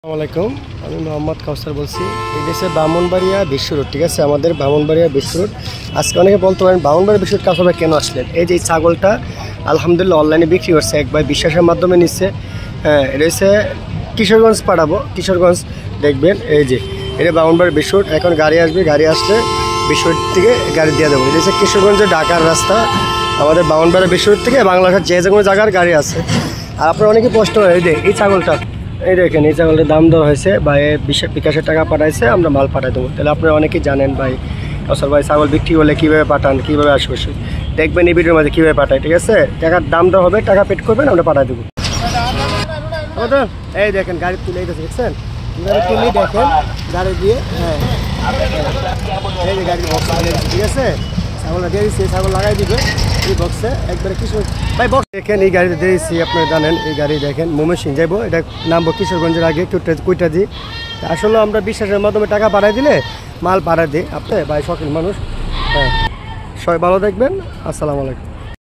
আসসালামাইকুম, আমি মোহাম্মদ কাউসার বলছি। এই দেশে ব্রাহ্মণবাড়িয়া বিশ্ব রোড, ঠিক আছে, আমাদের ব্রাহ্মণবাড়িয়া বিশ্ব রোড। আজকে অনেকে বলতে পারেন ব্রাহ্মণবাড়িয়া বিশ্ব রোড কাউসার কেন আসলেন। এই যে এই ছাগলটা আলহামদুলিল্লাহ অনলাইনে বিক্রি করছে, একবার বিশ্বাসের মাধ্যমে নিচ্ছে। হ্যাঁ, এটা হচ্ছে কিশোরগঞ্জ পাঠাবো, কিশোরগঞ্জ দেখবেন। এই যে এটা ব্রাহ্মণবাড়িয়া বিশ্ব রোড, এখন গাড়ি আসবে, গাড়ি আসলে বিশ্ব রোড থেকে গাড়ি দিয়ে দেবো। এটা হচ্ছে কিশোরগঞ্জে ঢাকার রাস্তা, আমাদের ব্রাহ্মণবাড়িয়া বিশ্ব রোড থেকে বাংলাদেশের যে কোনো জায়গার গাড়ি আছে। আর আপনার অনেকে প্রশ্ন হয়, এই ছাগলটা এই দেখেন, এই ছাগলের দাম দেওয়া হয়েছে, ভাই বিকাশের টাকা পাঠাইছে, আমরা মাল পাঠাই দেবো। তাহলে আপনারা অনেকেই জানেন ভাই কাউসার ভাই ছাগল বিক্রি হলে কীভাবে পাঠান, কীভাবে আসবে দেখবেন এই ভিডিওর মাঝে কীভাবে পাঠায়, ঠিক আছে। টাকার দাম দেওয়া হবে, টাকা পেড করবেন, আমরা পাঠাই দেবো। এই দেখেন গাড়ি তুলে দেখছেন, গাড়ি তুলে দেখেন গাড়ি দিয়ে। হ্যাঁ, এই যে গাড়ি বক্স ঠিক আছে, ছাগলটা দিয়ে দিচ্ছি, ছাগল লাগাই দিবে এই বক্সে একবারে। কিশোর ভাই বক্স দেখেন, এই গাড়িতে দিয়েছি, আপনারা জানেন এই গাড়ি দেখেন ময়মনসিংহ যাইবো, এটা নামবো কিশোরগঞ্জের আগে কুইটা দিই। আসলে আমরা বিশ্বাসের মাধ্যমে টাকা পাঠাই দিলে মাল পাঠাই দিই। আপনি ভাই শখিন মানুষ। হ্যাঁ, সবাই ভালো দেখবেন। আসসালামু আলাইকুম।